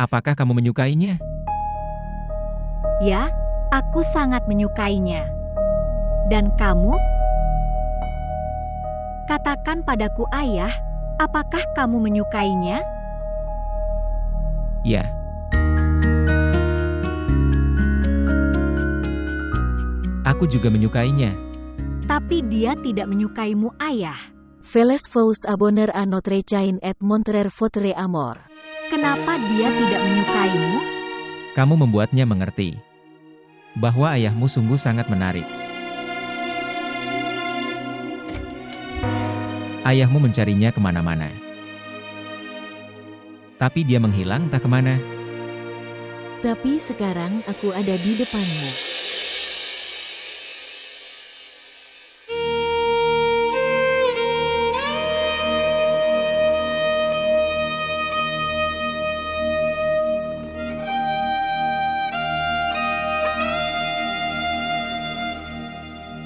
Apakah kamu menyukainya? Ya, aku sangat menyukainya. Dan kamu? Katakan padaku, Ayah, apakah kamu menyukainya? Ya. Aku juga menyukainya. Tapi dia tidak menyukaimu, Ayah. Veles vous abonner à notre chaîne et montrer votre amour. Kenapa dia tidak menyukaimu? Kamu membuatnya mengerti bahwa ayahmu sungguh sangat menarik. Ayahmu mencarinya kemana-mana. Tapi dia menghilang entah kemana. Tapi sekarang aku ada di depanmu.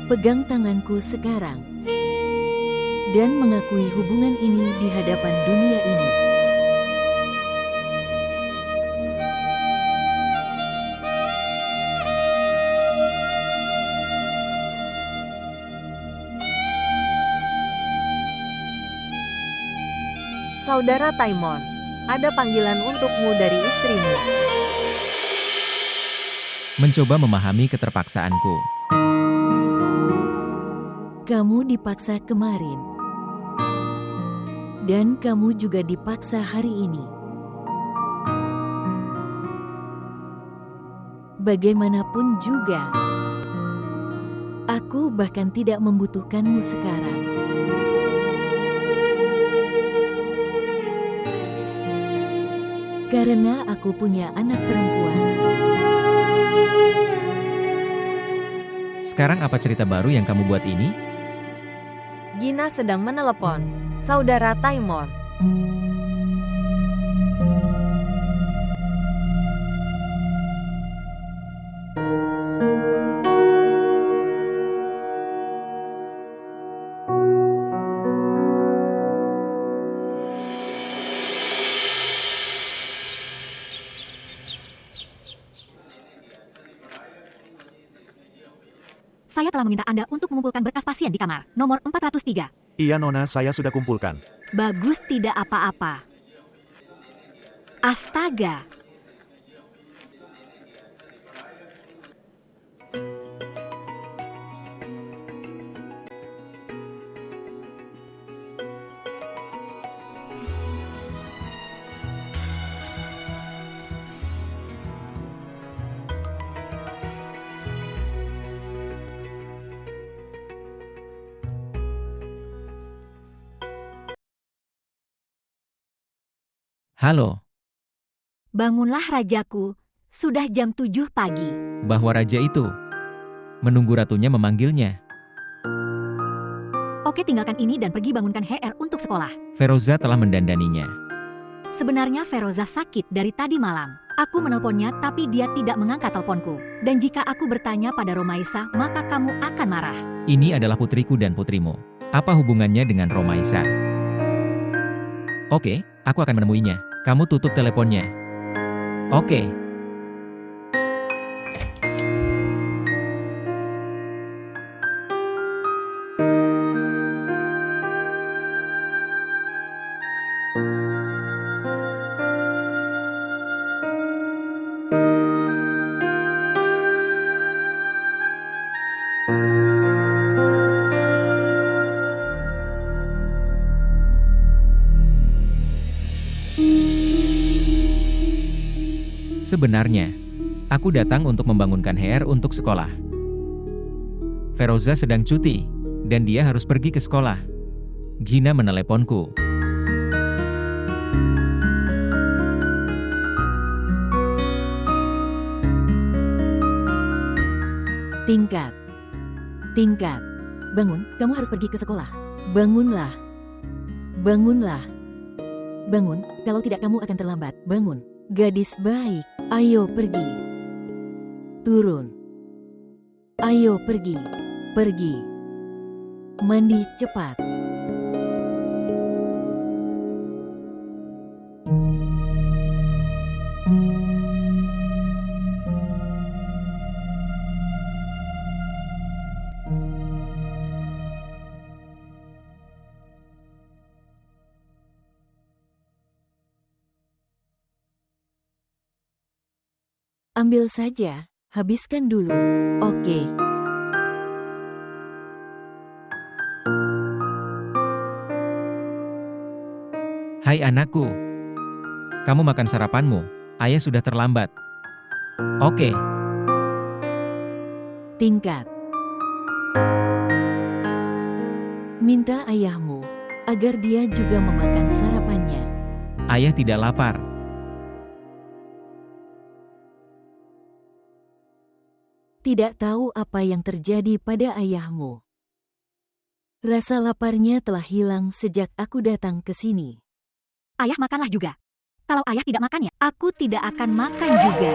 Pegang tanganku sekarang. Dan mengakui hubungan ini di hadapan dunia ini. Saudara Taimon, ada panggilan untukmu dari istrimu. Mencoba memahami keterpaksaanku. Kamu dipaksa kemarin. Dan kamu juga dipaksa hari ini. Bagaimanapun juga, aku bahkan tidak membutuhkanmu sekarang. Karena aku punya anak perempuan. Sekarang apa cerita baru yang kamu buat ini? Gina sedang menelepon. Saudara Taimon. Saya telah meminta Anda untuk mengumpulkan berkas pasien di kamar nomor 403. Iya Nona, saya sudah kumpulkan. Bagus, tidak apa-apa. Astaga. Halo, Bangunlah rajaku, sudah jam 7 pagi. bahwa raja itu menunggu ratunya memanggilnya. Oke, tinggalkan ini dan pergi bangunkan HR untuk sekolah. Feroza telah mendandaninya. Sebenarnya Feroza sakit dari tadi malam. Aku menelponnya tapi dia tidak mengangkat teleponku. Dan jika aku bertanya pada Romaisa, maka kamu akan marah. Ini adalah putriku dan putrimu. Apa hubungannya dengan Romaisa? Oke, aku akan menemuinya. Kamu tutup teleponnya. Oke. Sebenarnya, aku datang untuk membangunkan HR untuk sekolah. Feroza sedang cuti, dan dia harus pergi ke sekolah. Gina meneleponku. Tingkat. Bangun, kamu harus pergi ke sekolah. Bangunlah. Bangun, kalau tidak kamu akan terlambat. Bangun. Gadis baik, ayo pergi. Turun. Ayo pergi. Mandi cepat. Ambil saja, habiskan dulu. Oke. Hai anakku. Kamu makan sarapanmu. Ayah sudah terlambat. Oke. Tingkat. Minta ayahmu agar dia juga memakan sarapannya. Ayah tidak lapar. Tidak tahu apa yang terjadi pada ayahmu. Rasa laparnya telah hilang sejak aku datang ke sini. Ayah makanlah juga. Kalau ayah tidak makannya, aku tidak akan makan juga.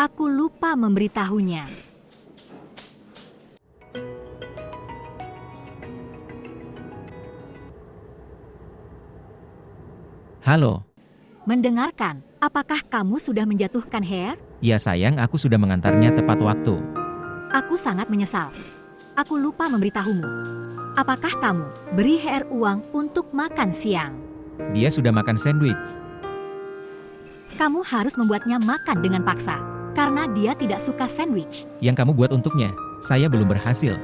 Aku lupa memberitahunya. Halo. Mendengarkan, apakah kamu sudah menjatuhkan Hair? Ya sayang, aku sudah mengantarnya tepat waktu. Aku sangat menyesal. Aku lupa memberitahumu. Apakah kamu beri Hair uang untuk makan siang? Dia sudah makan sandwich. Kamu harus membuatnya makan dengan paksa. Karena dia tidak suka sandwich. Yang kamu buat untuknya, saya belum berhasil.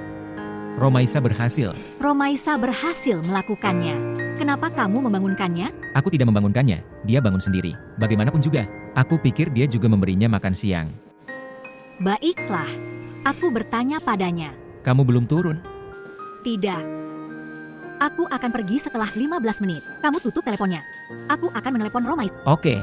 Romaisa berhasil. Romaisa berhasil melakukannya. Kenapa kamu membangunkannya? Aku tidak membangunkannya, dia bangun sendiri. Bagaimanapun juga, aku pikir dia juga memberinya makan siang. Baiklah, aku bertanya padanya. Kamu belum turun? Tidak. Aku akan pergi setelah 15 menit. Kamu tutup teleponnya. Aku akan menelepon Romaisa. Oke.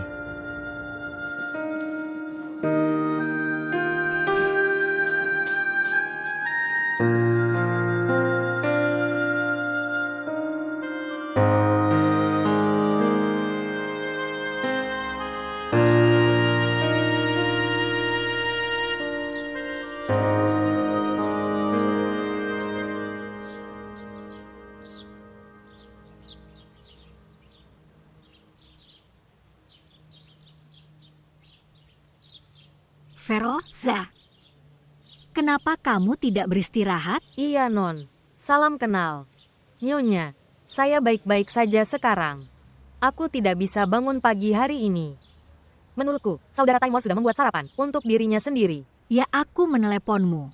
Feroza, kenapa kamu tidak beristirahat? Iya, Non. Salam kenal. Nyonya, saya baik-baik saja sekarang. Aku tidak bisa bangun pagi hari ini. Menurutku, Saudara Taimor sudah membuat sarapan untuk dirinya sendiri. Ya, aku meneleponmu.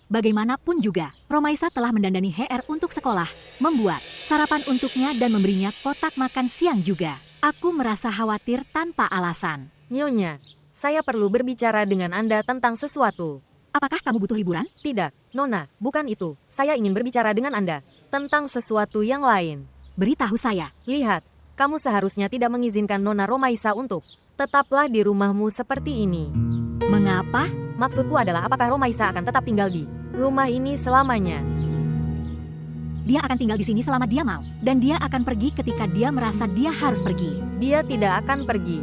Bagaimanapun juga, Romaisa telah mendandani HR untuk sekolah, membuat sarapan untuknya dan memberinya kotak makan siang juga. Aku merasa khawatir tanpa alasan. Nyonya, saya perlu berbicara dengan Anda tentang sesuatu. Apakah kamu butuh hiburan? Tidak, Nona, bukan itu. Saya ingin berbicara dengan Anda tentang sesuatu yang lain. Beritahu saya. Lihat, kamu seharusnya tidak mengizinkan Nona Romaisa untuk tetaplah di rumahmu seperti ini. Mengapa? Maksudku adalah apakah Romaisa akan tetap tinggal di rumah ini selamanya? Dia akan tinggal di sini selama dia mau. Dan dia akan pergi ketika dia merasa dia harus pergi. Dia tidak akan pergi.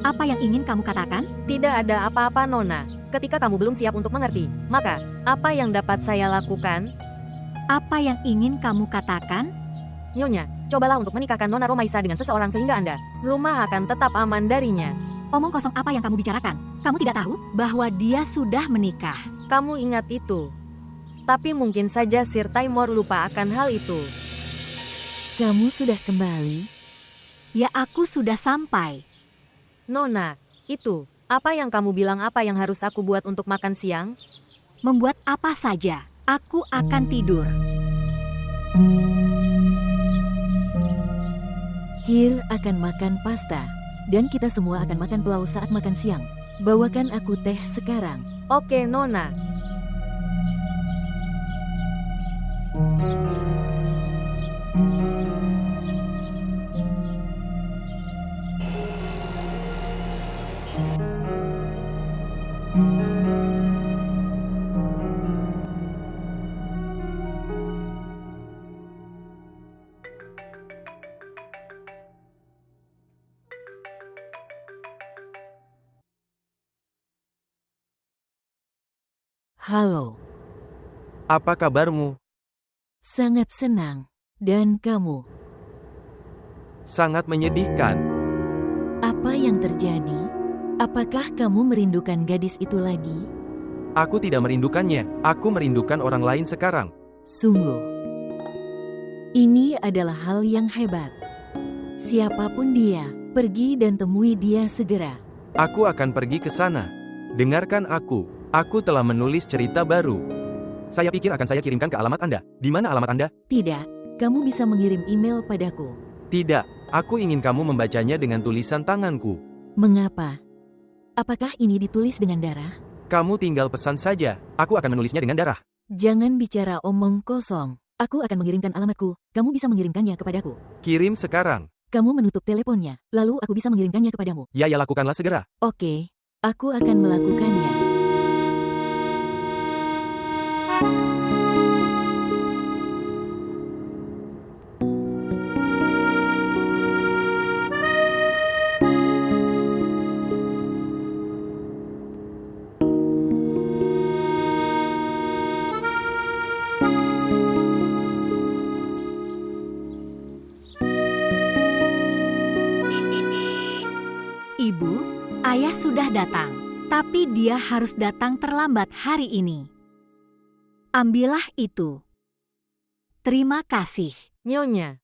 Apa yang ingin kamu katakan? Tidak ada apa-apa, Nona. Ketika kamu belum siap untuk mengerti, maka apa yang dapat saya lakukan? Apa yang ingin kamu katakan? Nyonya, cobalah untuk menikahkan Nona Romaisa dengan seseorang sehingga Anda rumah akan tetap aman darinya. Omong kosong apa yang kamu bicarakan? Kamu tidak tahu bahwa dia sudah menikah. Kamu ingat itu. Tapi mungkin saja Sir Taimor lupa akan hal itu. Kamu sudah kembali? Ya, aku sudah sampai. Nona, apa yang kamu bilang apa yang harus aku buat untuk makan siang? Membuat apa saja. Aku akan tidur. Hir akan makan pasta, dan kita semua akan makan pulau saat makan siang. Bawakan aku teh sekarang. Oke, Nona. Halo, Apa kabarmu? sangat senang. Dan kamu, Sangat menyedihkan. apa yang terjadi? Apakah kamu merindukan gadis itu lagi? Aku tidak merindukannya. Aku merindukan orang lain sekarang. Sungguh, ini adalah hal yang hebat. Siapapun dia, pergi dan temui dia segera. Aku akan pergi ke sana. Dengarkan aku. Aku telah menulis cerita baru. Saya pikir akan saya kirimkan ke alamat Anda. Di mana alamat Anda? Tidak, kamu bisa mengirim email padaku. Tidak. Aku ingin kamu membacanya dengan tulisan tanganku. Mengapa? Apakah ini ditulis dengan darah? Kamu tinggal pesan saja. Aku akan menulisnya dengan darah. Jangan bicara omong kosong. Aku akan mengirimkan alamatku. Kamu bisa mengirimkannya kepadaku. Kirim sekarang. Kamu menutup teleponnya, lalu aku bisa mengirimkannya kepadamu. Ya, lakukanlah segera. Oke, aku akan melakukannya. Ibu, ayah sudah datang, tapi dia harus datang terlambat hari ini. Ambillah itu. Terima kasih. Nyonya.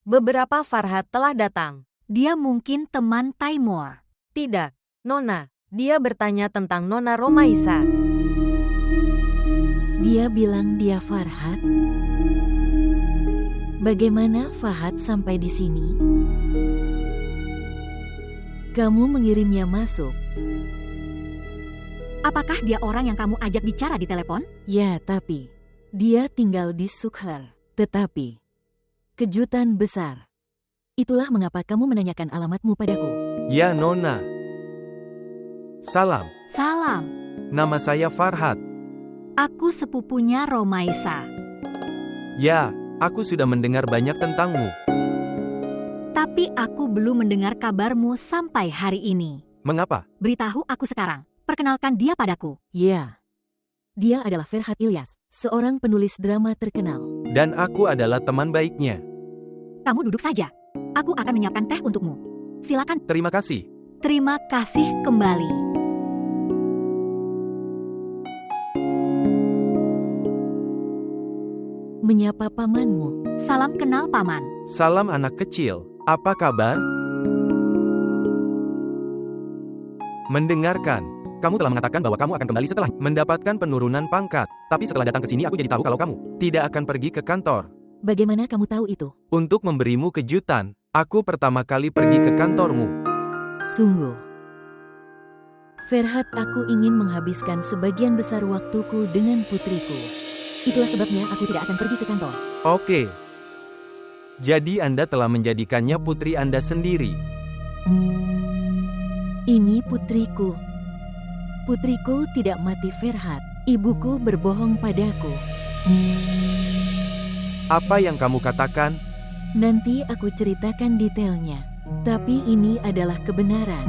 Beberapa Farhat telah datang. Dia mungkin teman Taimur. Tidak, Nona. Dia bertanya tentang Nona Romaisa. Dia bilang dia Farhat. Bagaimana Fahad sampai di sini? Kamu mengirimnya masuk. Apakah dia orang yang kamu ajak bicara di telepon? Ya, tapi dia tinggal di Sukhar. Tetapi kejutan besar. Itulah mengapa kamu menanyakan alamatmu padaku. Ya, Nona. Salam. Salam, Nama saya Farhat. aku sepupunya Romaisa. Ya, aku sudah mendengar banyak tentangmu. Tapi aku belum mendengar kabarmu sampai hari ini. Mengapa? Beritahu aku sekarang. Perkenalkan dia padaku. Ya, dia adalah Ferhat Ilyas, seorang penulis drama terkenal. Dan aku adalah teman baiknya. Kamu duduk saja. Aku akan menyiapkan teh untukmu. Silakan. Terima kasih. Terima kasih kembali. Menyapa pamanmu. Salam kenal paman. Salam anak kecil. Apa kabar? Mendengarkan. Kamu telah mengatakan bahwa kamu akan kembali setelah mendapatkan penurunan pangkat. Tapi setelah datang ke sini aku jadi tahu kalau kamu tidak akan pergi ke kantor. Bagaimana kamu tahu itu? Untuk memberimu kejutan, aku pertama kali pergi ke kantormu. Sungguh. Ferhat, aku ingin menghabiskan sebagian besar waktuku dengan putriku. Itulah sebabnya aku tidak akan pergi ke kantor. Oke. Jadi Anda telah menjadikannya putri Anda sendiri. Ini putriku. Putriku tidak mati, Ferhat. Ibuku berbohong padaku. Apa yang kamu katakan? Nanti aku ceritakan detailnya. Tapi ini adalah kebenaran.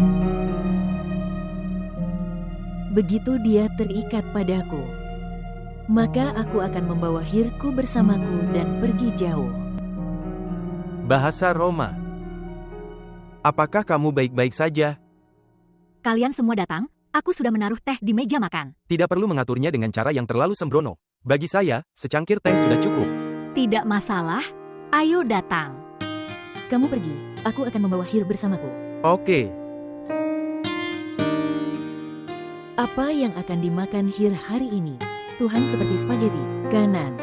Begitu dia terikat padaku, maka aku akan membawa Hirku bersamaku dan pergi jauh. Bahasa Roma. Apakah kamu baik-baik saja? Kalian semua datang? Aku sudah menaruh teh di meja makan. Tidak perlu mengaturnya dengan cara yang terlalu sembrono. Bagi saya, secangkir teh sudah cukup. Tidak masalah. Ayo datang. Kamu pergi, aku akan membawa Hir bersamaku. Oke. Apa yang akan dimakan Hir hari ini? Tuhan seperti spaghetti. Kanan.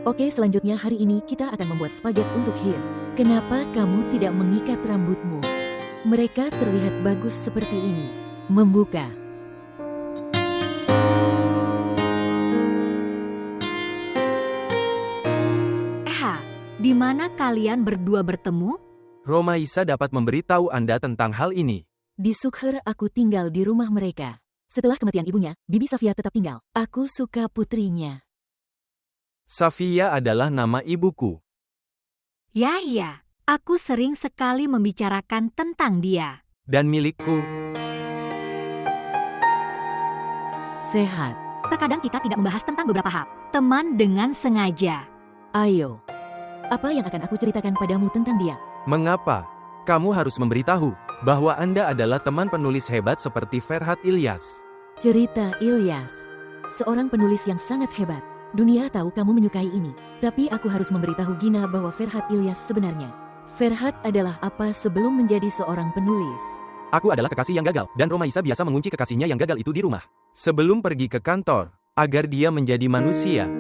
Oke, selanjutnya hari ini kita akan membuat spaghetti untuk Hir. Kenapa kamu tidak mengikat rambutmu? Mereka terlihat bagus seperti ini. Membuka. Di mana kalian berdua bertemu? Romaisa dapat memberitahu Anda tentang hal ini. Di Sukher aku tinggal di rumah mereka. Setelah kematian ibunya, Bibi Safia tetap tinggal. Aku suka putrinya. Safia adalah nama ibuku. Ya, aku sering sekali membicarakan tentang dia. Dan milikku. Sehat. Terkadang kita tidak membahas tentang beberapa hal. Teman dengan sengaja. Ayo. Apa yang akan aku ceritakan padamu tentang dia? Mengapa? Kamu harus memberitahu bahwa Anda adalah teman penulis hebat seperti Ferhat Ilyas. Cerita Ilyas. Seorang penulis yang sangat hebat. Dunia tahu kamu menyukai ini. Tapi aku harus memberitahu Gina bahwa Ferhat Ilyas sebenarnya. Ferhat adalah apa sebelum menjadi seorang penulis? Aku adalah kekasih yang gagal, dan Romaisa biasa mengunci kekasihnya yang gagal itu di rumah. Sebelum pergi ke kantor, agar dia menjadi manusia.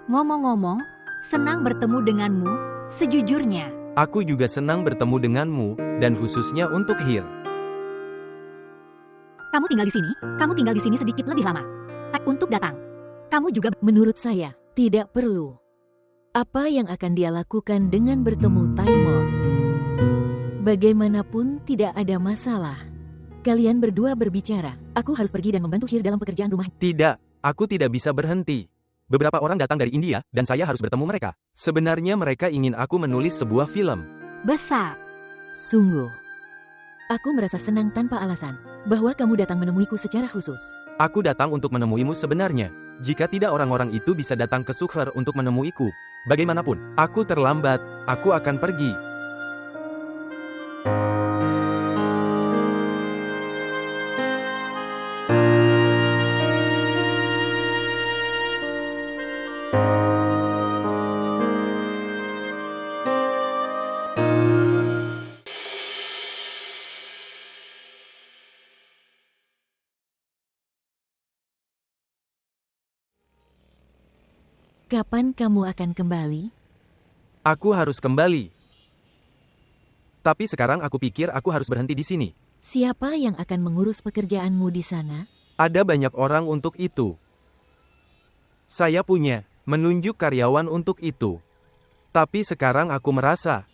Ngomong-ngomong, senang bertemu denganmu, sejujurnya. Aku juga senang bertemu denganmu, dan khususnya untuk Hir. Kamu tinggal di sini? Kamu tinggal di sini sedikit lebih lama. Untuk datang. Kamu juga... Menurut saya, tidak perlu. Apa yang akan dia lakukan dengan bertemu Taimor? Bagaimanapun tidak ada masalah. Kalian berdua berbicara. Aku harus pergi dan membantu Hir dalam pekerjaan rumah. Tidak, aku tidak bisa berhenti. Beberapa orang datang dari India, dan saya harus bertemu mereka. Sebenarnya mereka ingin aku menulis sebuah film. Besar. Sungguh. Aku merasa senang tanpa alasan, bahwa kamu datang menemuiku secara khusus. Aku datang untuk menemuimu sebenarnya. Jika tidak orang-orang itu bisa datang ke Sukher untuk menemuiku. Bagaimanapun, aku terlambat, aku akan pergi. Kapan kamu akan kembali? Aku harus kembali. Tapi sekarang aku pikir aku harus berhenti di sini. Siapa yang akan mengurus pekerjaanmu di sana? Ada banyak orang untuk itu. Saya punya menunjuk karyawan untuk itu. Tapi sekarang aku merasa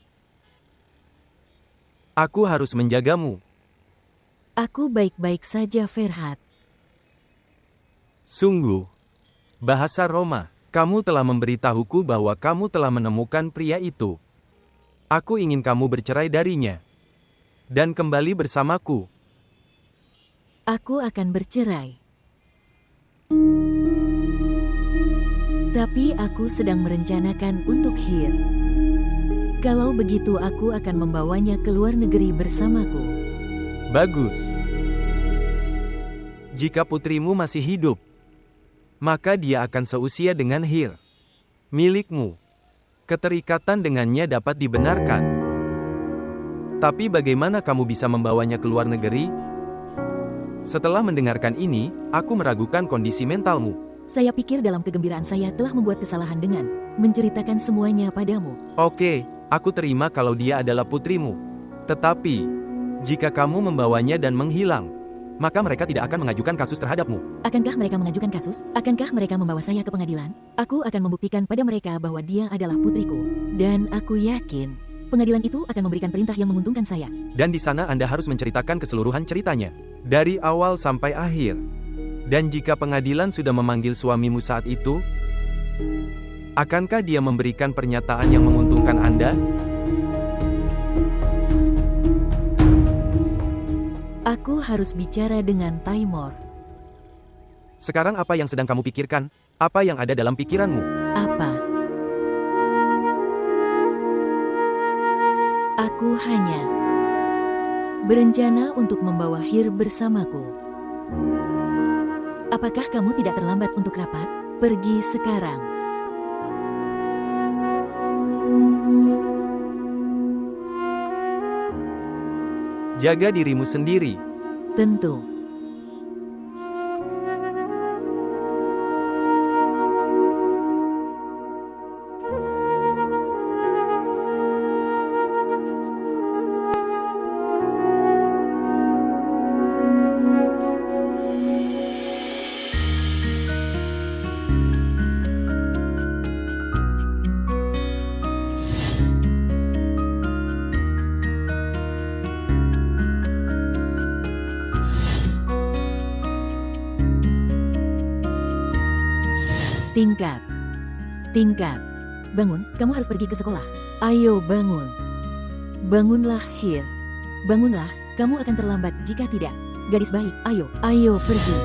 aku harus menjagamu. Aku baik-baik saja, Ferhat. Sungguh. Bahasa Roma. Kamu telah memberitahuku bahwa kamu telah menemukan pria itu. Aku ingin kamu bercerai darinya. Dan kembali bersamaku. Aku akan bercerai. Tapi aku sedang merencanakan untuk Hir. Kalau begitu aku akan membawanya ke luar negeri bersamaku. Bagus. Jika putrimu masih hidup, maka dia akan seusia dengan Hir, milikmu. Keterikatan dengannya dapat dibenarkan. Tapi bagaimana kamu bisa membawanya ke luar negeri? Setelah mendengarkan ini, aku meragukan kondisi mentalmu. Saya pikir dalam kegembiraan saya telah membuat kesalahan dengan menceritakan semuanya padamu. Oke, aku terima kalau dia adalah putrimu. Tetapi, jika kamu membawanya dan menghilang, maka mereka tidak akan mengajukan kasus terhadapmu. Akankah mereka mengajukan kasus? Akankah mereka membawa saya ke pengadilan? Aku akan membuktikan pada mereka bahwa dia adalah putriku. Dan aku yakin, pengadilan itu akan memberikan perintah yang menguntungkan saya. Dan di sana Anda harus menceritakan keseluruhan ceritanya. Dari awal sampai akhir. Dan jika pengadilan sudah memanggil suamimu saat itu, akankah dia memberikan pernyataan yang menguntungkan Anda? Aku harus bicara dengan Taimor. Sekarang apa yang sedang kamu pikirkan? Apa yang ada dalam pikiranmu? Apa? Aku hanya berencana untuk membawa Hir bersamaku. Apakah kamu tidak terlambat untuk rapat? Pergi sekarang. Jaga dirimu sendiri. Tentu. Tingkat. Tingkat. Bangun, kamu harus pergi ke sekolah. Ayo bangun. Bangunlah, Hir. Bangunlah, kamu akan terlambat jika tidak. Gadis baik, ayo pergi.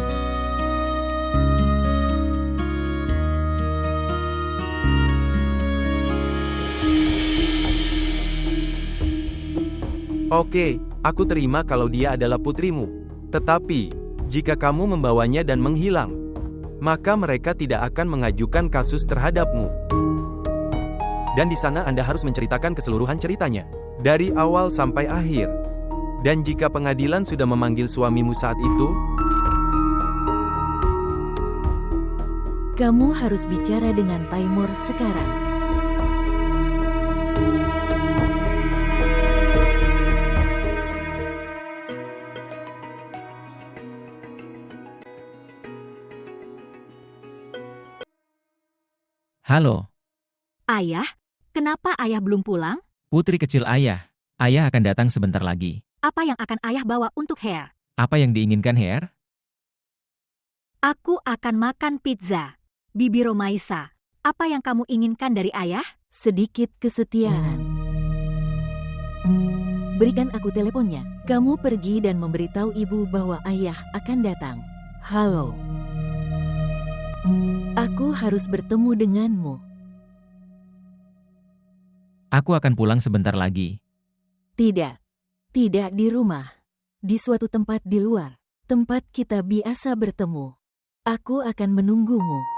Oke, aku terima kalau dia adalah putrimu. Tetapi, jika kamu membawanya dan menghilang, maka mereka tidak akan mengajukan kasus terhadapmu. Dan di sana Anda harus menceritakan keseluruhan ceritanya, dari awal sampai akhir. Dan jika pengadilan sudah memanggil suamimu saat itu, kamu harus bicara dengan Taimur sekarang. Halo, Ayah, kenapa ayah belum pulang? putri kecil ayah. Ayah akan datang sebentar lagi. Apa yang akan ayah bawa untuk Hare? Apa yang diinginkan, Hare? Aku akan makan pizza. Bibi Romaisa, apa yang kamu inginkan dari ayah? Sedikit kesetiaan. Berikan aku teleponnya. Kamu pergi dan memberitahu ibu bahwa ayah akan datang. Halo. Aku harus bertemu denganmu. Aku akan pulang sebentar lagi. Tidak. Tidak di rumah. Di suatu tempat di luar. Tempat kita biasa bertemu. Aku akan menunggumu.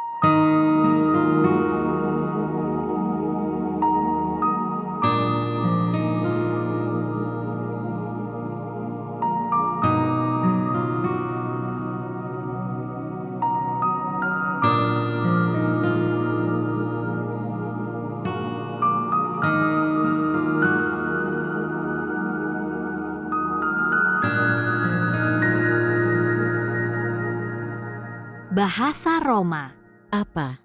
Bahasa Roma. Apa?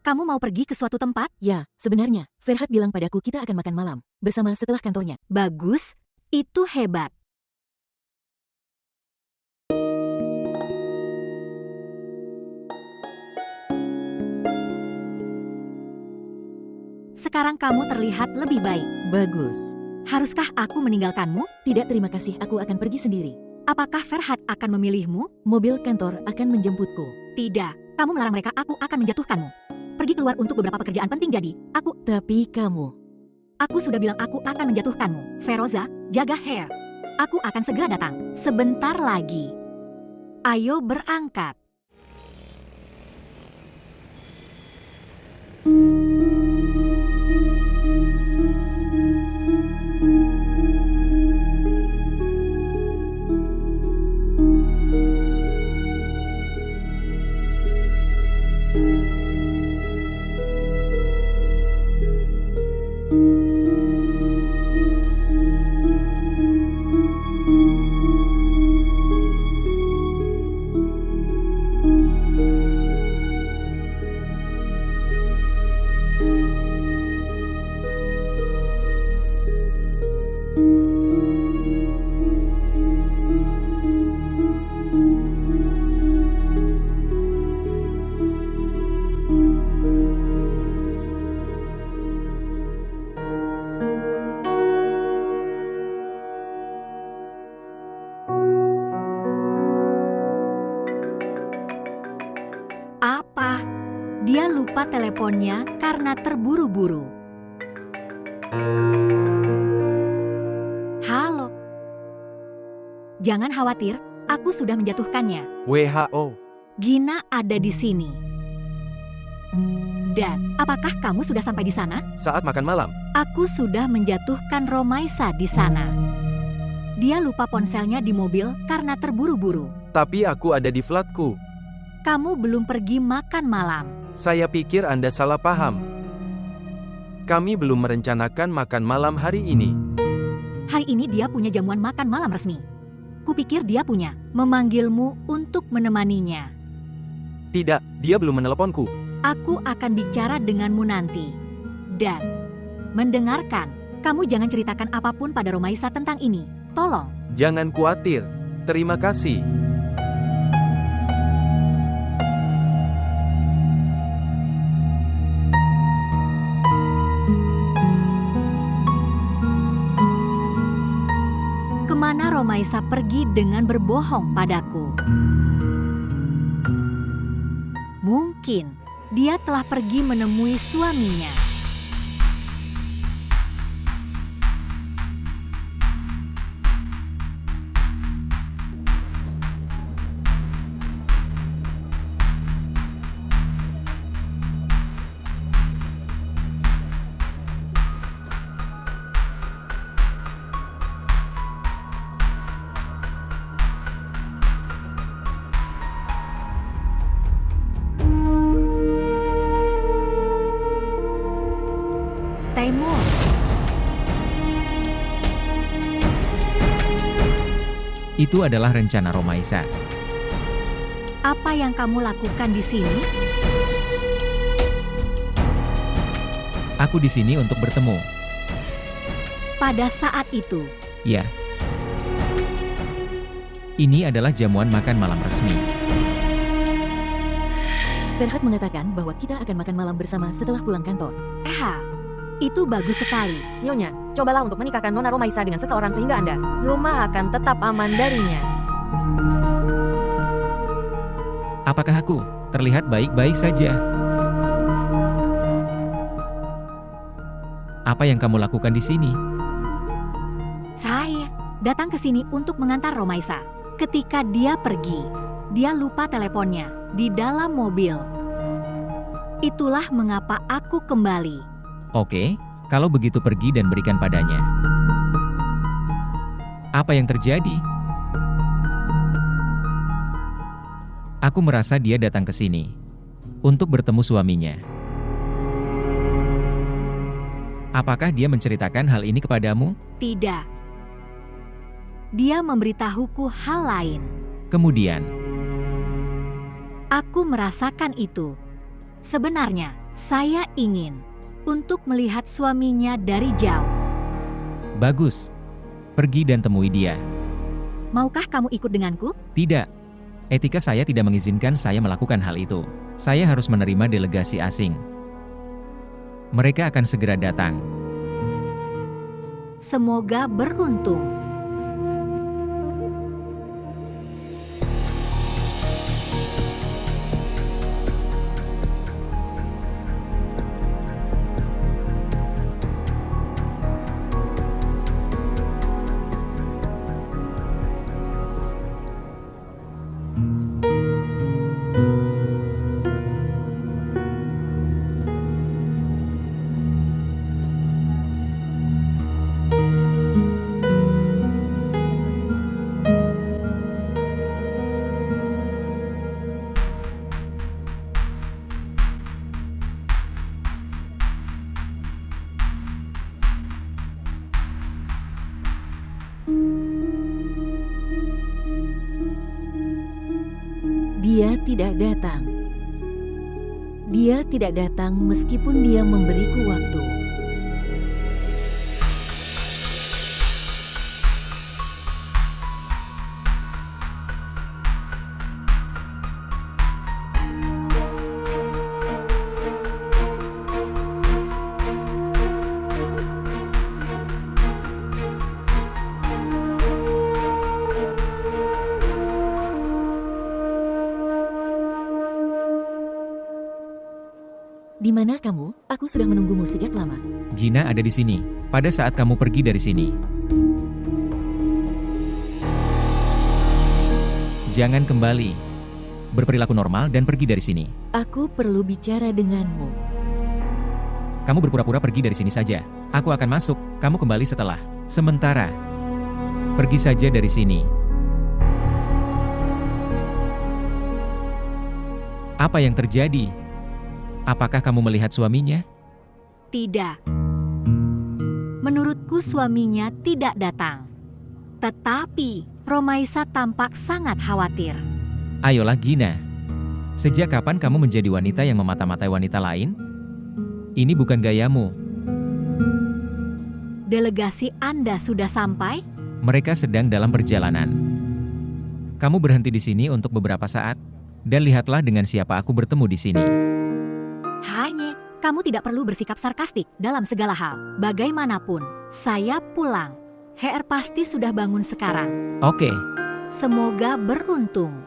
Kamu mau pergi ke suatu tempat? Ya, sebenarnya, Ferhat bilang padaku kita akan makan malam. Bersama setelah kantornya. Bagus, itu hebat. Sekarang kamu terlihat lebih baik. Bagus. Haruskah aku meninggalkanmu? Tidak, terima kasih, aku akan pergi sendiri. Apakah Ferhat akan memilihmu? Mobil kantor akan menjemputku. Tidak, kamu melarang mereka, aku akan menjatuhkanmu. Pergi keluar untuk beberapa pekerjaan penting jadi, Tapi kamu... Aku sudah bilang aku akan menjatuhkanmu. Feroza, jaga Hare. Aku akan segera datang. Sebentar lagi. Ayo berangkat. Apa? Dia lupa teleponnya karena terburu-buru. Halo. Jangan khawatir, aku sudah menjatuhkannya. WHO. Gina ada di sini. Dan, apakah kamu sudah sampai di sana? Saat makan malam. Aku sudah menjatuhkan Romaisa di sana. Dia lupa ponselnya di mobil karena terburu-buru. Tapi aku ada di flatku. Kamu belum pergi makan malam. Saya pikir Anda salah paham. Kami belum merencanakan makan malam hari ini. Hari ini dia punya jamuan makan malam resmi. Kupikir dia punya memanggilmu untuk menemaninya. Tidak, dia belum meneleponku. Aku akan bicara denganmu nanti. Dan, mendengarkan, kamu jangan ceritakan apapun pada Romaisa tentang ini. Tolong. Jangan khawatir. Terima kasih. kemana Romaisa pergi dengan berbohong padaku? Mungkin dia telah pergi menemui suaminya. Taimur, Itu adalah rencana Romaisa. apa yang kamu lakukan di sini? Aku di sini untuk bertemu. Pada saat itu, Ya. Ini adalah jamuan makan malam resmi. Ferhat mengatakan bahwa kita akan makan malam bersama setelah pulang kantor. itu bagus sekali. Nyonya, cobalah untuk menikahkan Nona Romaisa dengan seseorang sehingga Anda rumah akan tetap aman darinya. Apakah aku terlihat baik-baik saja? Apa yang kamu lakukan di sini? Saya datang ke sini untuk mengantar Romaisa. Ketika dia pergi, dia lupa teleponnya di dalam mobil. Itulah mengapa aku kembali. Oke, kalau begitu pergi dan berikan padanya. Apa yang terjadi? Aku merasa dia datang ke sini untuk bertemu suaminya. Apakah dia menceritakan hal ini kepadamu? Tidak. Dia memberitahuku hal lain. Kemudian, Aku merasakan itu. Sebenarnya, saya ingin untuk melihat suaminya dari jauh. bagus. Pergi dan temui dia. Maukah kamu ikut denganku? Tidak. Etika saya tidak mengizinkan saya melakukan hal itu. Saya harus menerima delegasi asing. Mereka akan segera datang. Semoga beruntung. Dia tidak datang. Dia tidak datang meskipun dia memberiku waktu. Di mana kamu? Aku sudah menunggumu sejak lama. Gina ada di sini pada saat kamu pergi dari sini. Jangan kembali. Berperilaku normal dan pergi dari sini. Aku perlu bicara denganmu. Kamu berpura-pura pergi dari sini saja. Aku akan masuk, kamu kembali setelah. Sementara. Pergi saja dari sini. Apa yang terjadi? Apakah kamu melihat suaminya? Tidak. Menurutku suaminya tidak datang. Tetapi Romaisa tampak sangat khawatir. Ayolah Gina. Sejak kapan kamu menjadi wanita yang memata-matai wanita lain? Ini bukan gayamu. Delegasi Anda sudah sampai? Mereka sedang dalam perjalanan. Kamu berhenti di sini untuk beberapa saat, dan lihatlah dengan siapa aku bertemu di sini. Hanya, kamu tidak perlu bersikap sarkastik dalam segala hal. Bagaimanapun, saya pulang. HR pasti sudah bangun sekarang. Oke, Semoga beruntung.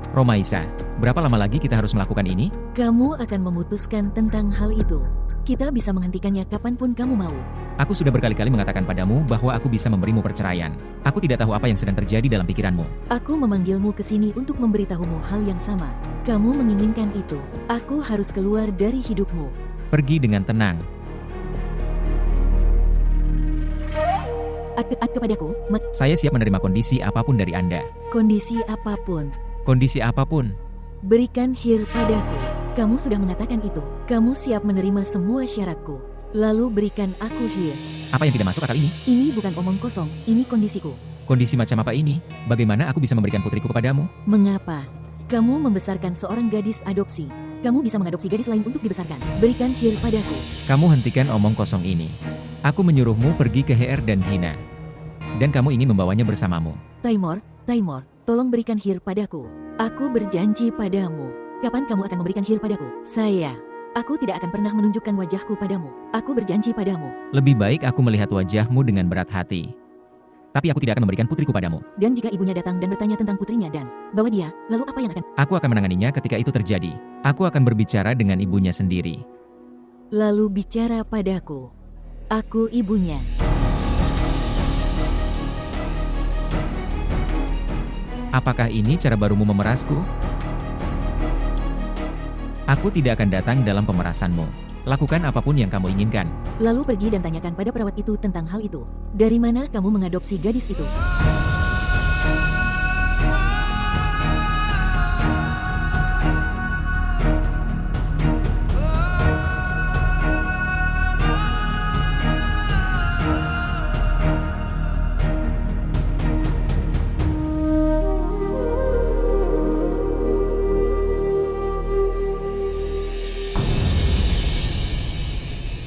Romaisa, berapa lama lagi kita harus melakukan ini? Kamu akan memutuskan tentang hal itu. Kita bisa menghentikannya kapanpun kamu mau. Aku sudah berkali-kali mengatakan padamu bahwa aku bisa memberimu perceraian. Aku tidak tahu apa yang sedang terjadi dalam pikiranmu. Aku memanggilmu ke sini untuk memberitahumu hal yang sama. Kamu menginginkan itu. Aku harus keluar dari hidupmu. Pergi dengan tenang. Kepadaku, Saya siap menerima kondisi apapun dari Anda. kondisi apapun. Kondisi apapun. Berikan Hir padaku. Kamu sudah mengatakan itu. Kamu siap menerima semua syaratku. Lalu berikan aku Hir. Apa yang tidak masuk akal ini? Ini bukan omong kosong, ini kondisiku. Kondisi macam apa ini? Bagaimana aku bisa memberikan putriku kepadamu? Mengapa? Kamu membesarkan seorang gadis adopsi. Kamu bisa mengadopsi gadis lain untuk dibesarkan. Berikan Hir padaku. Kamu hentikan omong kosong ini. Aku menyuruhmu pergi ke HR dan Hina. Dan kamu ingin membawanya bersamamu. Taimor, tolong berikan Hir padaku. Aku berjanji padamu. Kapan kamu akan memberikan Hir padaku? Aku tidak akan pernah menunjukkan wajahku padamu. Aku berjanji padamu. Lebih baik aku melihat wajahmu dengan berat hati. Tapi aku tidak akan memberikan putriku padamu. Dan jika ibunya datang dan bertanya tentang putrinya dan bawa dia, lalu apa yang akan? Aku akan menanganinya ketika itu terjadi. Aku akan berbicara dengan ibunya sendiri. Lalu bicara padaku. Aku ibunya. Apakah ini cara barumu memerasku? Aku tidak akan datang dalam pemerasanmu. Lakukan apapun yang kamu inginkan. Lalu pergi dan tanyakan pada perawat itu tentang hal itu. Dari mana kamu mengadopsi gadis itu?